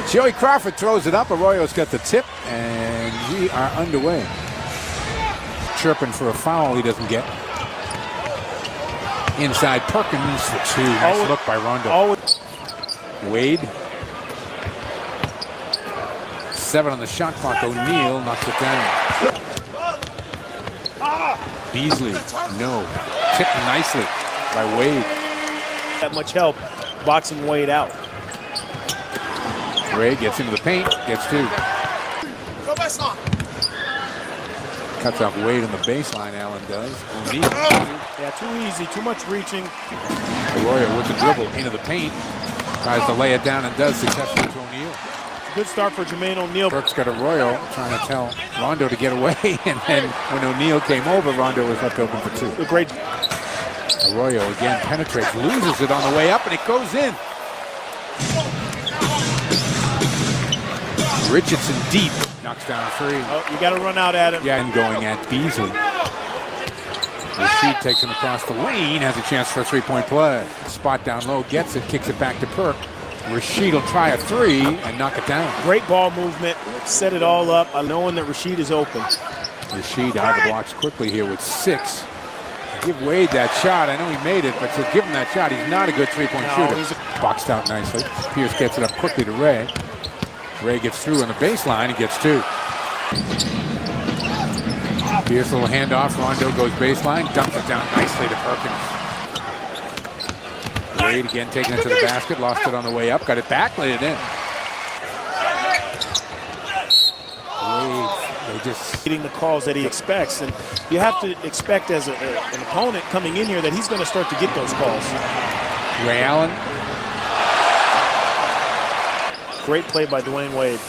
Joey Crawford throws it up. Arroyo's got the tip, and we are underway. Chirping for a foul he doesn't get. Inside Perkins for two. Nice look by Rondo. Wade. 7 on the shot clock. O'Neal knocks it down. Beasley, no. Tipped nicely by Wade. That much help boxing Wade out. Ray gets into the paint, gets 2. Cuts off Wade on the baseline, Allen does. O'Neal. Yeah, too easy, too much reaching. Arroyo with the dribble into the paint. Tries to lay it down and does successfully to O'Neal. Good start for Jermaine O'Neal. Burke's got Arroyo trying to tell Rondo to get away, and then when O'Neal came over, Rondo was left open for 2. A great. Arroyo again penetrates, loses it on the way up, and it goes in. Richardson deep, knocks down 3. Oh, you got to run out at him. Yeah, and going at Beasley. Rasheed takes him across the lane, has a chance for a 3-point play. Spot down low, gets it, kicks it back to Perk. Rasheed will try a 3 and knock it down. Great ball movement, set it all up, knowing that Rasheed is open. Rasheed out of the blocks quickly here with 6. Give Wade that shot. I know he made it, but to give him that shot, he's not a good 3-point shooter. Boxed out nicely. Pierce gets it up quickly to Ray. Ray gets through on the baseline and gets 2. Pierce, a little handoff. Rondo goes baseline, dumps it down nicely to Perkins. Wade again taking it to the basket, lost it on the way up, got it back, laid it in. Wade, they just getting the calls that he expects, and you have to expect as an opponent coming in here that he's going to start to get those calls. Ray Allen. Great play by Dwayne Wade.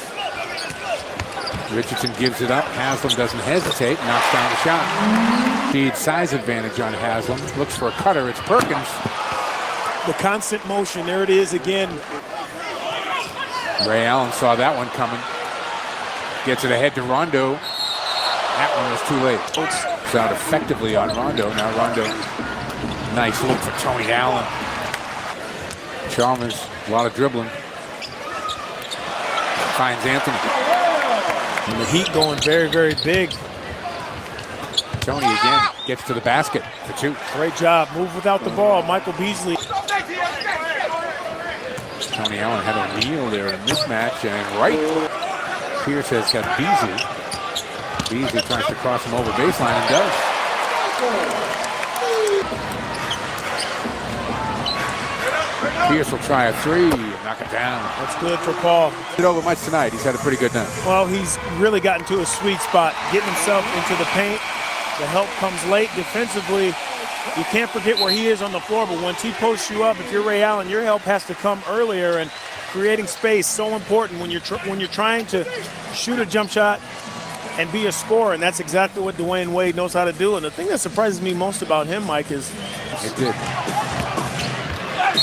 Richardson gives it up. Haslam doesn't hesitate, knocks down the shot. Speed size advantage on Haslam. Looks for a cutter. It's Perkins. The constant motion. There it is again. Ray Allen saw that one coming. Gets it ahead to Rondo. That one was too late. It's out effectively on Rondo. Now Rondo. Nice look for Tony Allen. Chalmers, a lot of dribbling. Finds Anthony. And the Heat going very, very big. Tony again gets to the basket for 2. Great job. Move without the ball. Michael Beasley. Tony Allen had O'Neal there in a mismatch, and right. Pierce has got Beasley. Beasley tries to cross him over baseline and does. Pierce will try a 3 and knock it down. That's good for Paul. Did over much tonight. He's had a pretty good night. Well, he's really gotten to a sweet spot, getting himself into the paint. The help comes late defensively. You can't forget where he is on the floor, but once he posts you up, if you're Ray Allen, your help has to come earlier, and creating space so important when you're trying to shoot a jump shot and be a scorer, and that's exactly what Dwayne Wade knows how to do. And the thing that surprises me most about him, Mike, is it did.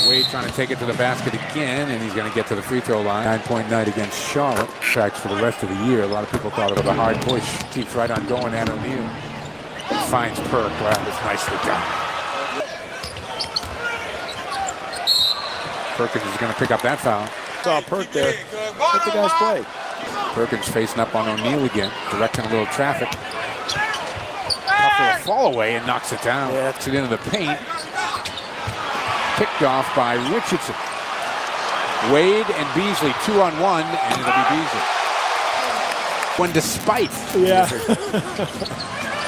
Wade trying to take it to the basket again, and he's going to get to the free throw line. 9-point night against Charlotte. Tracks for the rest of the year. A lot of people thought it was a hard push. Keeps right on going at O'Neal. Finds Perk. Wow, it's nicely done. Perkins is going to pick up that foul. Saw Perk there. Let the guys play. Perkins facing up on O'Neal again, directing a little traffic. Tough little fall away and knocks it down. Yeah. Gets it into the paint. Picked off by Richardson. Wade and Beasley 2-on-1, and it'll be Beasley. When despite. Yeah.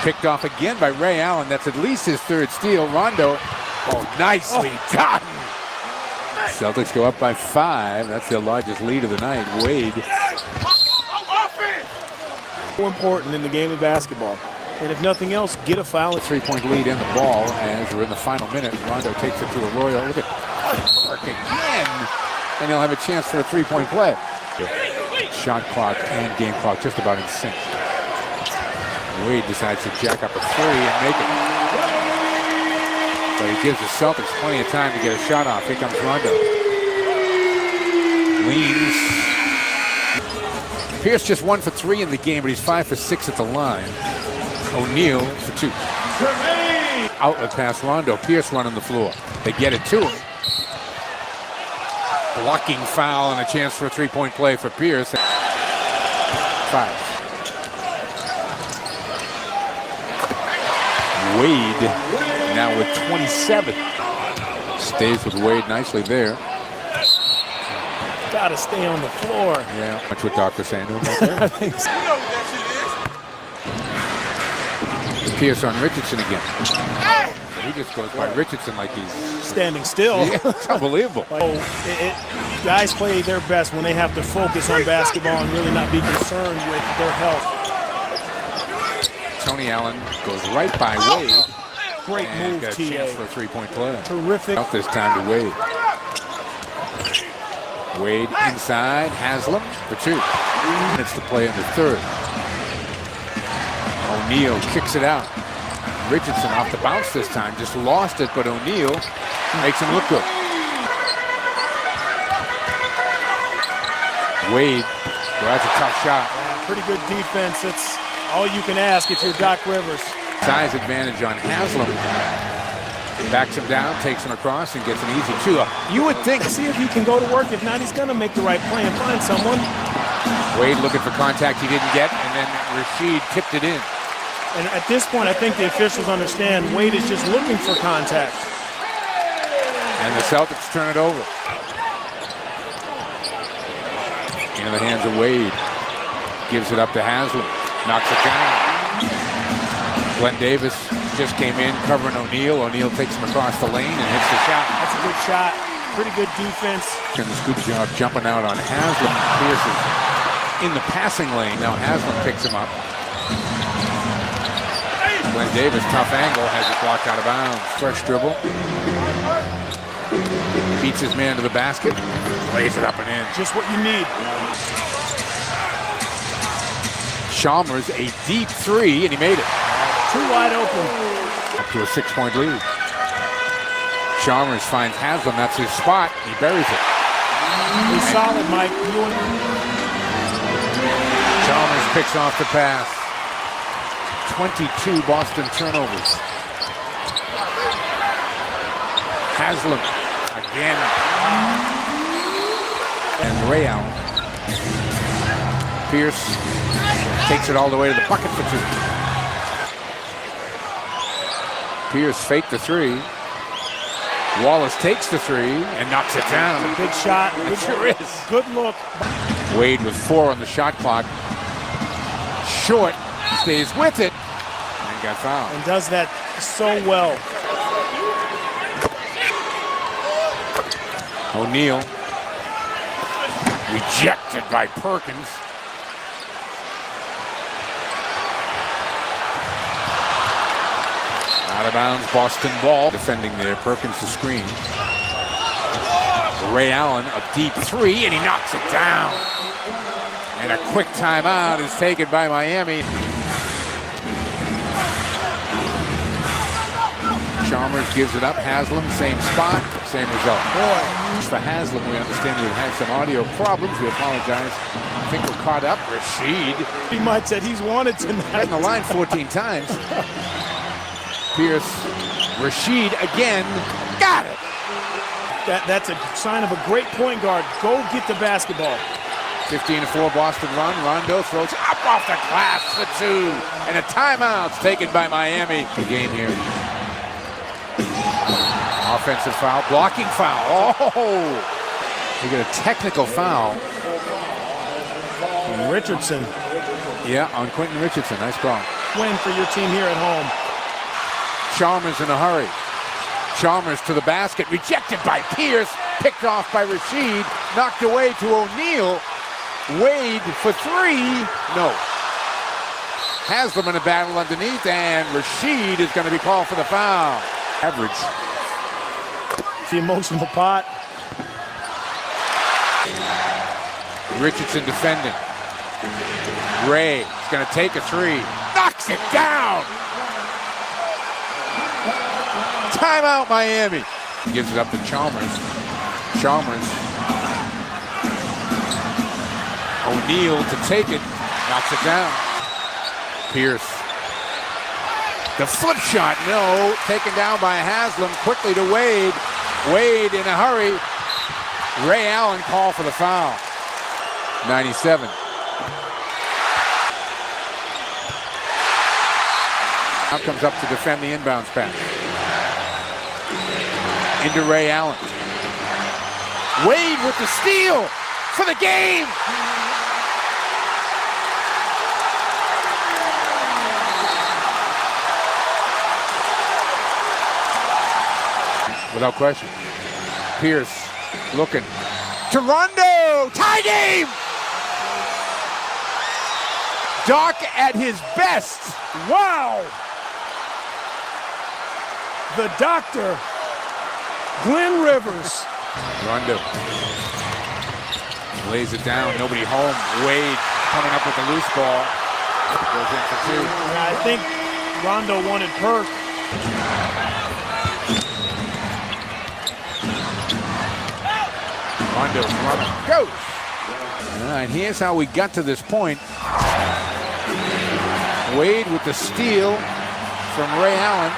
Picked off again by Ray Allen. That's at least his 3rd steal. Rondo. Oh, nicely done. Celtics go up by 5. That's their largest lead of the night. Wade. So important in the game of basketball. And if nothing else, get a foul. 3-point lead in the ball as we're in the final minute. Rondo takes it to Arroyo. Look at Perk again. And he'll have a chance for a 3-point play. Shot clock and game clock just about in sync. Wade decides to jack up a 3 and make it. But he gives the Celtics plenty of time to get a shot off. Here comes Rondo. Leans. Pierce just 1 for 3 in the game, but he's 5 for 6 at the line. O'Neal for 2. Outlet pass Rondo. Pierce running the floor. They get it to him. Blocking foul and a chance for a three-point play for Pierce. 5. Wade now with 27. Stays with Wade nicely there. Gotta stay on the floor. Yeah, that's what Doc was saying to him right there. I think so. Pierce on Richardson again. He just goes by Richardson like he's standing still. Yeah, it's unbelievable. Guys play their best when they have to focus on basketball and really not be concerned with their health. Tony Allen goes right by Wade. Great move, got a chance for a three-point play. Terrific. Out this time to Wade. Wade inside, Haslam for 2. Minutes to play in the third. O'Neal kicks it out. Richardson off the bounce this time, just lost it, but O'Neal makes him look good. Wade, well, that's a tough shot. Pretty good defense. That's all you can ask if you're Doc Rivers. Size advantage on Haslam. Backs him down, takes him across, and gets an easy 2. You would think, see if he can go to work. If not, he's going to make the right play and find someone. Wade looking for contact he didn't get, and then Rashid tipped it in. And at this point, I think the officials understand Wade is just looking for contact. And the Celtics turn it over. In the hands of Wade. Gives it up to Haslam. Knocks it down. Glenn Davis just came in covering O'Neal. O'Neal takes him across the lane and hits the shot. That's a good shot. Pretty good defense. And this good job jumping out on Haslam. Pierce is in the passing lane. Now Haslam picks him up. Glenn Davis, tough angle, has it blocked out of bounds. Fresh dribble. Beats his man to the basket. Lays it up and in. Just what you need. Chalmers, a deep 3, and he made it. Too wide open. Up to a 6-point lead. Chalmers finds Haslam. That's his spot. He buries it. He's solid, Mike. Chalmers picks off the pass. 22 Boston turnovers. Haslam again. And Ray Allen. Pierce takes it all the way to the bucket for 2. Pierce faked the 3. Wallace takes the 3 and knocks it down. A big shot. It sure is. Good look. Wade with 4 on the shot clock. Short. Stays with it. And got fouled. And does that so well. O'Neal. Rejected by Perkins. Out of bounds, Boston ball. Defending there, Perkins the screen. Ray Allen, a deep 3, and he knocks it down. And a quick timeout is taken by Miami. Chalmers gives it up. Haslam, same spot, same result. Boy. For Haslam, we understand we've had some audio problems. We apologize. I think we're caught up. Rashid. He might said he's wanted tonight. In the line 14 times. Pierce, Rashid again, got it. That's a sign of a great point guard. Go get the basketball. 15-4 Boston run. Rondo throws up off the glass for 2. And a timeout's taken by Miami. The game here. Offensive foul, blocking foul. Oh! We get a technical foul. And Richardson. Yeah, on Quentin Richardson. Nice call. Win for your team here at home. Chalmers in a hurry. Chalmers to the basket, rejected by Pierce, picked off by Rashid, knocked away to O'Neal. Wade for 3, no. Haslam in a battle underneath, and Rashid is going to be called for the foul. Average. The emotional pot. Richardson defending. Ray is going to take a 3, knocks it down. Timeout, Miami. Gives it up to Chalmers. Chalmers. O'Neal to take it. Knocks it down. Pierce. The flip shot, no. Taken down by Haslam. Quickly to Wade. Wade in a hurry. Ray Allen called for the foul. 97. Now comes up to defend the inbounds pass. Into Ray Allen. Wade with the steal for the game. Without question. Pierce looking. To Rondo! Tie game! Doc at his best. Wow! The doctor, Glenn Rivers. Rondo lays it down. Nobody home. Wade coming up with the loose ball. Goes in for two. I think Rondo wanted Perk. Rondo's running. Goes. All right, here's how we got to this point. Wade with the steal from Ray Allen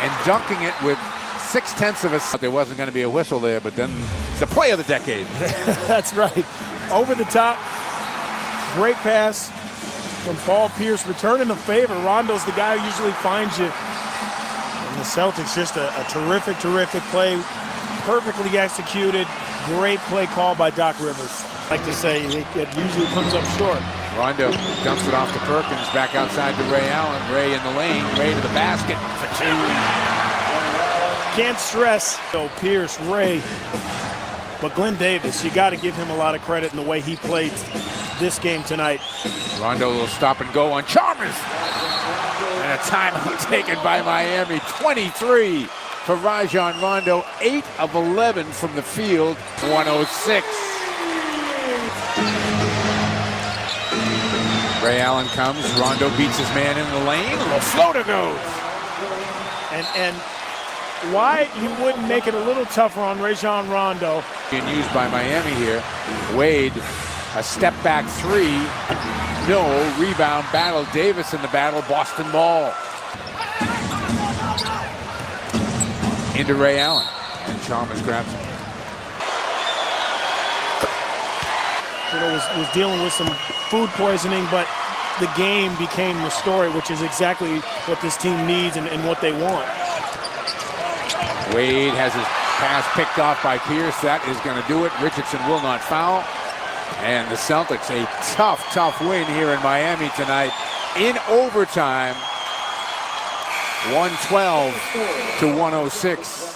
and dunking it with 0.6 of a second. There wasn't going to be a whistle there, but then it's the play of the decade. That's right. Over the top. Great pass from Paul Pierce. Returning the favor. Rondo's the guy who usually finds you. And the Celtics, just a terrific, terrific play. Perfectly executed. Great play call by Doc Rivers. I like to say it usually comes up short. Rondo dumps it off to Perkins. Back outside to Ray Allen. Ray in the lane. Ray to the basket for two. Can't stress. So Pierce, Ray, but Glenn Davis, you got to give him a lot of credit in the way he played this game tonight. Rondo will stop and go on Chalmers. And a timeout taken by Miami. 23 for Rajon Rondo. 8 of 11 from the field. 106. Ray Allen comes. Rondo beats his man in the lane. A little floater goes. And why you wouldn't make it a little tougher on Rajon Rondo. Being used by Miami here. Wade, a step back three. No rebound battle. Davis in the battle. Boston ball. Into Ray Allen. And Chalmers grabs him. Was dealing with some food poisoning, but the game became the story, which is exactly what this team needs and what they want. Wade has his pass picked off by Pierce. That is going to do it. Richardson will not foul. And the Celtics, a tough, tough win here in Miami tonight in overtime. 112 to 106.